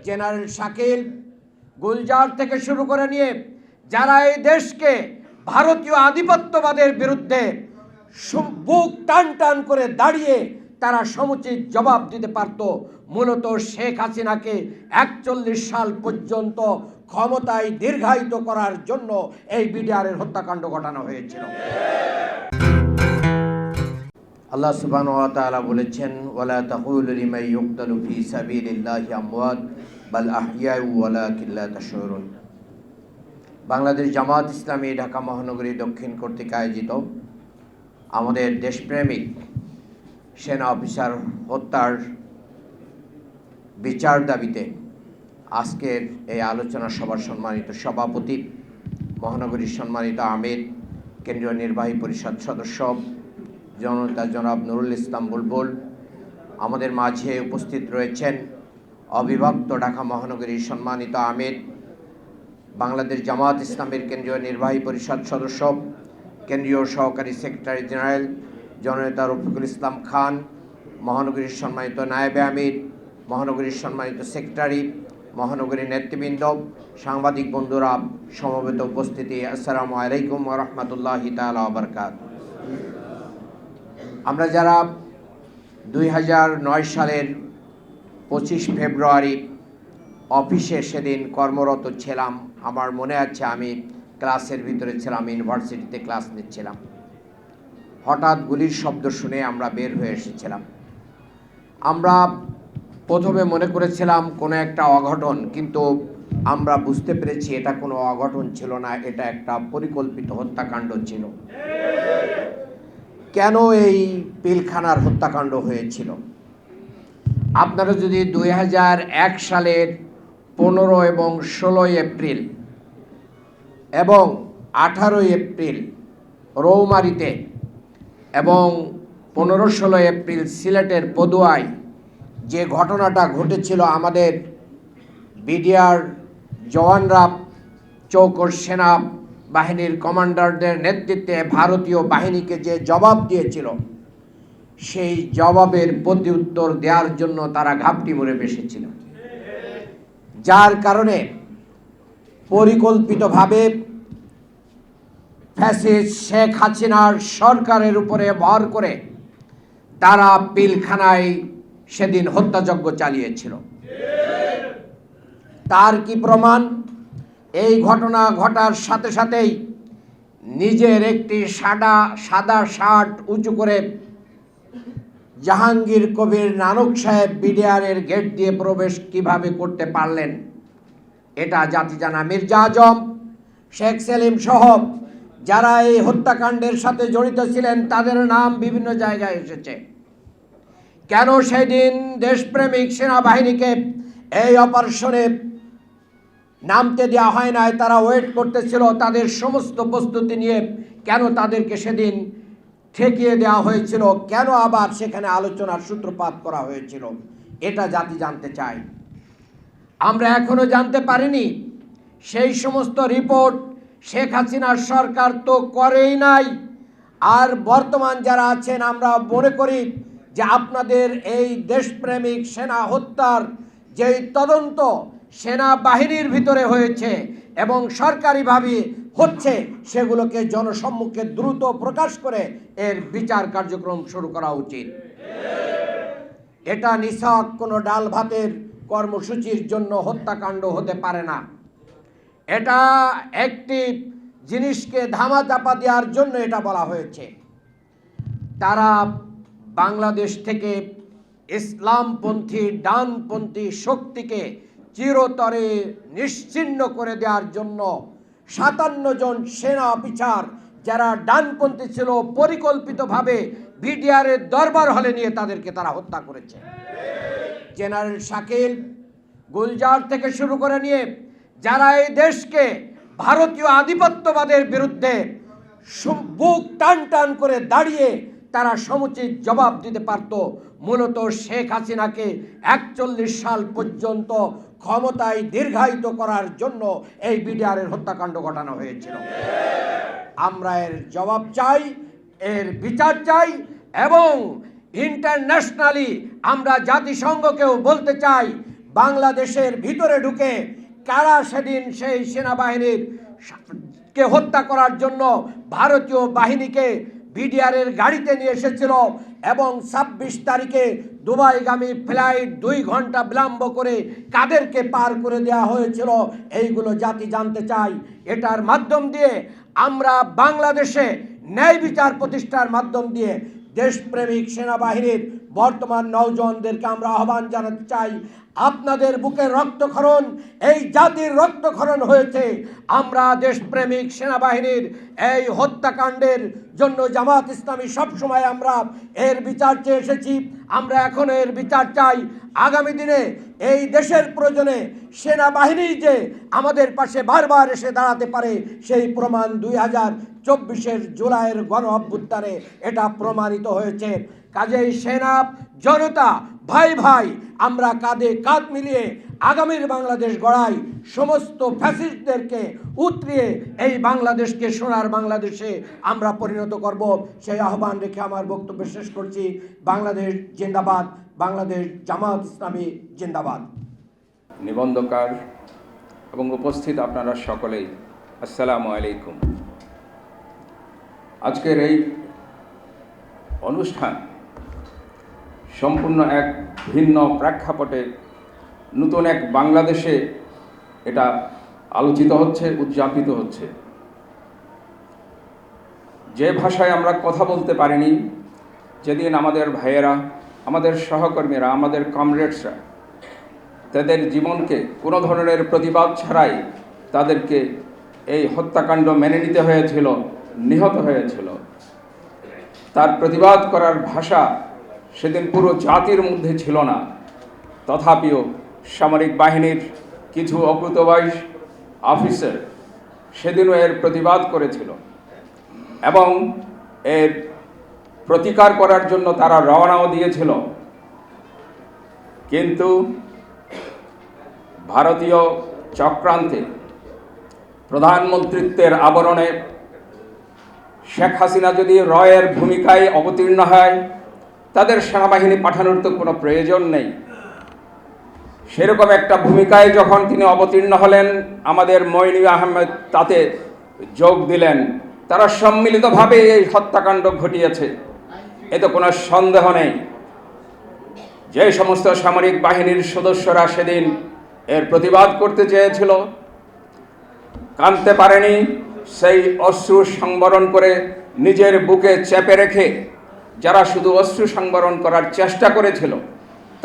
General Shakil, Gulzar থেকে শুরু করে নিয়ে যারা এই দেশকে ভারতীয় আধিপত্যবাদের বিরুদ্ধে বুক টান টান করে দাঁড়িয়ে তারা সমুচিত জবাব দিতে পারত। মূলত শেখ হাসিনাকে ৪১ সাল পর্যন্ত ক্ষমতায় দীর্ঘায়িত করার জন্য এই বিডিআরের হত্যাকাণ্ড ঘটানো হয়েছিল। আল্লাহ সুবহানাহু ওয়া তাআলা বলেছেন, ওয়ালা তাকুলু লিমান ইউকতালু ফি সাবিলিল্লাহি আমওয়াত বাল আহইয়াউ ওয়ালাকিন লা তাশউরুন। বাংলাদেশ জামাত ইসলামী ঢাকা মহানগরী দক্ষিণ কর্তৃক আয়োজিত আমাদের দেশপ্রেমিক সেনা অফিসার হত্যার বিচার দাবিতে আজকের এই আলোচনা সভার সম্মানিত সভাপতি, মহানগরীর সম্মানিত আমির, কেন্দ্রীয় নির্বাহী পরিষদ সদস্য জনতা জনাব নুরুল ইসলাম বুলবুল, আমাদের মাঝে উপস্থিত রয়েছেন অবিভক্ত ঢাকা মহানগরীর সম্মানিত আমির, বাংলাদেশ জামাত ইসলামের কেন্দ্রীয় নির্বাহী পরিষদ সদস্য, কেন্দ্রীয় সহকারী সেক্রেটারি জেনারেল জননেতা রফিকুল ইসলাম খান, মহানগরীর সম্মানিত নায়েবে আমির, মহানগরীর সম্মানিত সেক্রেটারি, মহানগরীর নেতৃবৃন্দ, সাংবাদিক বন্ধুরা, সমবেত উপস্থিতি, আসসালামু আলাইকুম ওয়া রাহমাতুল্লাহি তাআলা ওয়া বারাকাতুহু। আমরা যারা 2009 সালের 25 ফেব্রুয়ারি অফিসে সেদিন কর্মরত ছিলাম, আমার মনে আছে আমি ক্লাসের ভিতরে ছিলাম, ইউনিভার্সিটিতে ক্লাস নিচ্ছিলাম। হঠাৎ গুলির শব্দ শুনে আমরা বের হয়ে এসেছিলাম। আমরা প্রথমে মনে করেছিলাম কোনো একটা অঘটন, কিন্তু আমরা বুঝতে পেরেছি এটা কোনো অঘটন ছিল না, এটা একটা পরিকল্পিত হত্যাকাণ্ড ছিল। কেন এই পিলখানার হত্যাকাণ্ড হয়েছিল? আপনারা যদি 2001 সালের 15 এবং 16 এপ্রিল এবং 18 এপ্রিল রৌমারীতে এবং 15-16 এপ্রিল সিলেটের পদুয়ায় যে ঘটনাটা ঘটেছিল, আমাদের বিডিআর জওয়ানরা চৌকস সেনা বাহিনীর কমান্ডারদের নেতৃত্বে ভারতীয় বাহিনীকে যে জবাব দিয়েছিল, সেই জবাবের প্রত্যুত্তর দেওয়ার জন্য তারা ঘাপটি মরে বসেছিল, যার কারণে পরিকল্পিতভাবে ফ্যাসিস্ট শেখ হাসিনার সরকারের উপরে ভর করে তারা পিলখানায় সেদিন হত্যাযজ্ঞ চালিয়েছিল। তার কি প্রমাণ? এই ঘটনা ঘটার সাথে সাথেই নিজের একটি সাদা শার্ট উঁচু করে জাহাঙ্গীর কবির নানক সাহেব বিডিআরের গেট দিয়ে প্রবেশ কিভাবে করতে পারলেন, এটা জাতি জানা। মির্জা আজম, শেখ সেলিম সহ যারা এই হত্যাকাণ্ডের সাথে জড়িত ছিলেন তাদের নাম বিভিন্ন জায়গায় এসেছে। কেন সেদিন দেশপ্রেমিক সেনাবাহিনীকে এই অপারেশনে নামতে দেওয়া হয় নাই? তারা ওয়েট করতেছিল তাদের সমস্ত প্রস্তুতি নিয়ে। কেন তাদেরকে সেদিন ঠেকিয়ে দেওয়া হয়েছিল? কেন আবার সেখানে আলোচনার সূত্রপাত করা হয়েছিল? এটা জাতি জানতে চায়। আমরা এখনো জানতে পারিনি। সেই সমস্ত রিপোর্ট শেখ হাসিনার সরকার তো করেই নাই। আর বর্তমান যারা আছেন, আমরা মনে করি যে আপনাদের এই দেশপ্রেমিক সেনা হত্যার যেই তদন্ত সেনাবাহিনীর ভিতরে হয়েছে এবং সরকারিভাবে হচ্ছে, সেগুলোকে জনসম্মুখে দ্রুত প্রকাশ করে এর বিচার কার্যক্রম শুরু করা উচিত। এটা নিছক কোনো ডাল ভাতের কর্মসূচির জন্য হত্যাকাণ্ড হতে পারে না। এটা একটি জিনিসকে ধামাচাপা দেওয়ার জন্য এটা বলা হয়েছে। তারা বাংলাদেশ থেকে ইসলামপন্থী ডানপন্থী শক্তিকে চিরতরে নিশ্চিহ্ন করে দেওয়ার জন্য 57 জন সেনা অফিসার যারা ডানপন্থী ছিল, পরিকল্পিতভাবে বিডিআরের দরবার হলে নিয়ে তাদেরকে তারা হত্যা করেছে। জেনারেল শাকিল, গুলজার থেকে শুরু করে নিয়ে যারা এই দেশকে ভারতীয় আধিপত্যবাদের বিরুদ্ধে বুক টান টান করে দাঁড়িয়ে তারা সমুচিত জবাব দিতে পারত। মূলত শেখ হাসিনাকে ৪১ সাল পর্যন্ত ক্ষমতায় দীর্ঘায়িত করার জন্য এই বিডিআরের হত্যাকাণ্ড ঘটানো হয়েছিল। আমরা এর জবাব চাই, এর বিচার চাই এবং ইন্টারন্যাশনালি আমরা জাতিসংঘকেও বলতে চাই, বাংলাদেশের ভিতরে ঢুকে কারা সেদিন সেই সেনাবাহিনীর কে হত্যা করার জন্য ভারতীয় বাহিনীকে বিডিআরের গাড়িতে নিয়ে এসেছিল এবং ২৬ তারিখে দুবাইগামী ফ্লাইট ২ ঘন্টা বিলম্ব করে কাদেরকে পার করে দেওয়া হয়েছিল, এইগুলো জাতি জানতে চায়। এটার মাধ্যম দিয়ে আমরা বাংলাদেশে ন্যায় বিচার প্রতিষ্ঠার মাধ্যম দিয়ে দেশপ্রেমিক সেনাবাহিনীর বর্তমান নওজওয়ানদেরকে আমরা আহ্বান জানাতে চাই, আপনাদের বুকের রক্তক্ষরণ, এই জাতির রক্তক্ষরণ হয়েছে। আমরা দেশপ্রেমিক সেনাবাহিনীর এই হত্যাকাণ্ডের জন্য জামাত ইসলামী সবসময় আমরা এর বিচার চেয়ে এসেছি, আমরা এখন এর বিচার চাই। আগামী দিনে এই দেশের প্রয়োজনে সেনাবাহিনী যে আমাদের পাশে বারবার এসে দাঁড়াতে পারে, সেই প্রমাণ 2024-এর জুলাইয়ের গণ অভ্যুত্থানে এটা প্রমাণিত হয়েছে। কাজেই সেনা জনতা ভাই ভাই আমরা কাঁধে কাঁধ মিলিয়ে আগামীর বাংলাদেশ গড়াই, সমস্ত ফ্যাসিস্টদেরকে উতরিয়ে এই বাংলাদেশকে সোনার বাংলাদেশে আমরা পরিণত করব, সেই আহ্বান রেখে আমার বক্তব্য শেষ করছি। বাংলাদেশ জিন্দাবাদ, বাংলাদেশ জামাত ইসলামী জিন্দাবাদ। নিবন্ধকার এবং উপস্থিত আপনারা সকলেই আসসালামু আলাইকুম। আজকের এই অনুষ্ঠান সম্পূর্ণ এক ভিন্ন প্রেক্ষাপটে নতুন এক বাংলাদেশে এটা আলোচিত হচ্ছে, উদযাপিত হচ্ছে। যে ভাষায় আমরা কথা বলতে পারিনি যেদিন আমাদের ভাইয়েরা, আমাদের সহকর্মীরা, আমাদের কমরেডসরা তাদের জীবনকে কোনো ধরনের প্রতিবাদ ছাড়াই তাদেরকে এই হত্যাকাণ্ড মেনে নিতে হয়েছিল, নিহত হয়েছিল, তার প্রতিবাদ করার ভাষা সেদিন পুরো জাতির মধ্যে ছিল না। তথাপিও সামরিক বাহিনীর কিছু অকুতোবাইশ অফিসার সেদিনও এর প্রতিবাদ করেছিল এবং এর প্রতিকার করার জন্য তারা রওনাও দিয়েছিল। কিন্তু ভারতীয় চক্রান্তে প্রধানমন্ত্রীত্বের আবরণে শেখ হাসিনা যদি রয়ের ভূমিকায় অবতীর্ণ হয়, তাদের সেনাবাহিনী পাঠানোর তো কোনো প্রয়োজন নেই। সেরকম একটা ভূমিকায় যখন তিনি অবতীর্ণ হলেন, আমাদের মইনি আহমেদ তাতে যোগ দিলেন। তারা সম্মিলিতভাবে এই হত্যাকাণ্ড ঘটিয়েছে, এতে কোনো সন্দেহ নেই। যে সমস্ত সামরিক বাহিনীর সদস্যরা সেদিন এর প্রতিবাদ করতে চেয়েছিল, কাঁদতে পারেনি, সেই অশ্রু সংবরণ করে নিজের বুকে চেপে রেখে যারা শুধু অশ্রু সংবরণ করার চেষ্টা করেছিল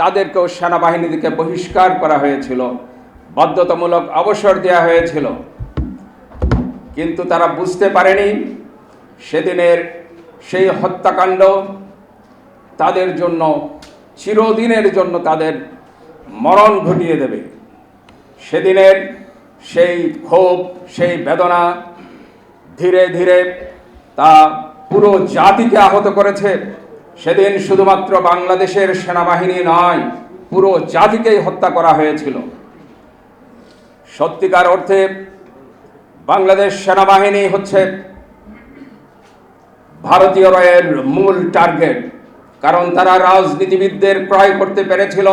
তাদেরকেও সেনাবাহিনী থেকে বহিষ্কার করা হয়েছিল, বাধ্যতামূলক অবসর দেওয়া হয়েছিল। কিন্তু তারা বুঝতে পারেনি সেদিনের সেই হত্যাকাণ্ড তাদের জন্য চিরদিনের জন্য তাদের মরণ ঘটিয়ে দেবে। সেদিনের সেই ক্ষোভ, সেই বেদনা ধীরে ধীরে তা পুরো জাতিকে আহত করেছে। সেদিন শুধুমাত্র বাংলাদেশের সেনাবাহিনী নয়, পুরো জাতিকেই হত্যা করা হয়েছিল। সত্যিকার অর্থে বাংলাদেশ সেনাবাহিনী হচ্ছে ভারতীয় রয়ের মূল টার্গেট, কারণ তারা রাজনীতিবিদদের ক্রয় করতে পেরেছিল,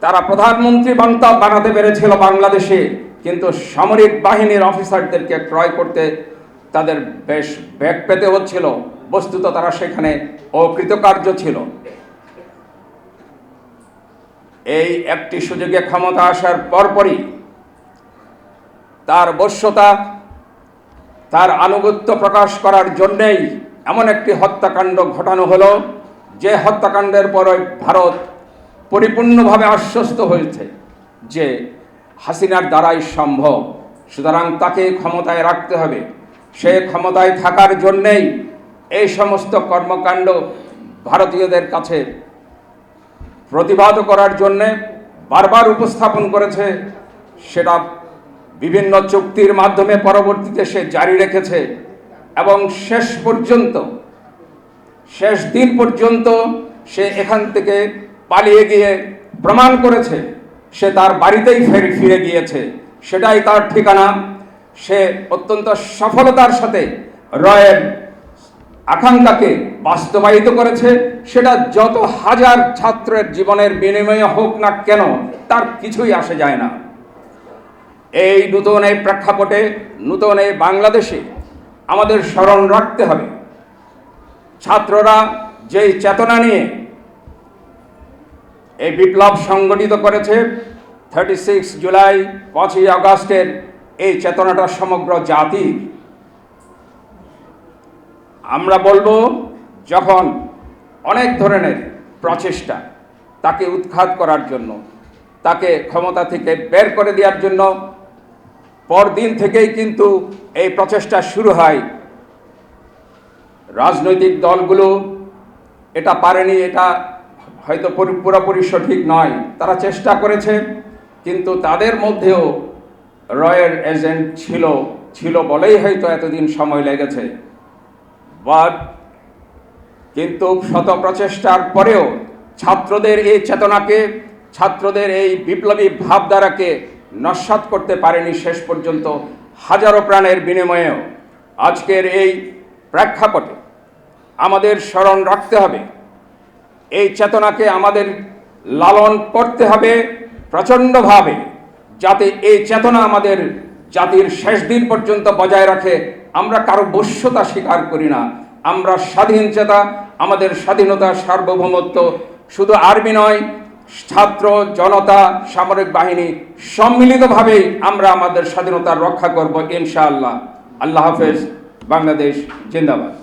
তারা প্রধানমন্ত্রী বানাতে পেরেছিল বাংলাদেশে, কিন্তু সামরিক বাহিনীর অফিসারদেরকে ক্রয় করতে তাদের বেশ বেগ পেতে হচ্ছিল। বস্তুত তারা সেখানে অকৃতকার্য ছিল। এই একটি সুযোগে ক্ষমতা আসার পরপরই তার বশ্যতা, তার আনুগত্য প্রকাশ করার জন্যেই এমন একটি হত্যাকাণ্ড ঘটানো হলো, যে হত্যাকাণ্ডের পরই ভারত পরিপূর্ণভাবে আশ্বস্ত হয়েছে যে হাসিনার দ্বারাই সম্ভব, সুতরাং তাকে ক্ষমতায় রাখতে হবে। সে ক্ষমতায় থাকার জন্যেই এই সমস্ত কর্মকাণ্ড ভারতীয়দের কাছে প্রতিবাদ করার জন্যে বারবার উপস্থাপন করেছে। সেটা বিভিন্ন চুক্তির মাধ্যমে পরবর্তীতে সে জারি রেখেছে এবং শেষ দিন পর্যন্ত সে এখান থেকে পালিয়ে গিয়ে প্রমাণ করেছে সে তার বাড়িতেই ফিরে গিয়েছে, সেটাই তার ঠিকানা। সে অত্যন্ত সফলতার সাথে রয়ের আকাঙ্ক্ষাকে বাস্তবায়িত করেছে, সেটা যত হাজার ছাত্রের জীবনের বিনিময়ে হোক না কেন, তার কিছুই আসে যায় না। এই নতুন এই প্রেক্ষাপটে, নতুন এই বাংলাদেশে আমাদের স্মরণ রাখতে হবে, ছাত্ররা যেই চেতনা নিয়ে এই বিপ্লব সংগঠিত করেছে, 36 জুলাই 5ই আগস্টের এই চেতনাটা সমগ্র জাতির। আমরা বলবো, যখন অনেক ধরনের প্রচেষ্টা তাকে উৎখাত করার জন্য, তাকে ক্ষমতা থেকে বের করে দেওয়ার জন্য পরদিন থেকেই কিন্তু এই প্রচেষ্টা শুরু হয়। রাজনৈতিক দলগুলো এটা পারেনি, এটা হয়তো পুরোপুরি সঠিক নয়, তারা চেষ্টা করেছে, কিন্তু তাদের মধ্যেও রয়ের এজেন্ট ছিল বলেই হয়তো এতদিন সময় লেগেছে। বাট কিন্তু শত প্রচেষ্টার পরেও ছাত্রদের এই চেতনাকে, ছাত্রদের এই বিপ্লবী ভাবধারাকে নস্যাৎ করতে পারেনি শেষ পর্যন্ত, হাজারো প্রাণের বিনিময়েও। আজকের এই প্রেক্ষাপটে আমাদের স্মরণ রাখতে হবে, এই চেতনাকে আমাদের লালন করতে হবে প্রচণ্ডভাবে, যাতে এই চেতনা আমাদের জাতির শেষ দিন পর্যন্ত বজায় রাখে। আমরা কারো বশ্যতা স্বীকার করি না, আমরা স্বাধীন চেতা, আমাদের স্বাধীনতা সার্বভৌমত্ব শুধু আর্মি নয়, ছাত্র জনতা সামরিক বাহিনী সম্মিলিতভাবেই আমরা আমাদের স্বাধীনতা রক্ষা করব ইনশাআল্লাহ। আল্লাহ হাফেজ। বাংলাদেশ জিন্দাবাদ।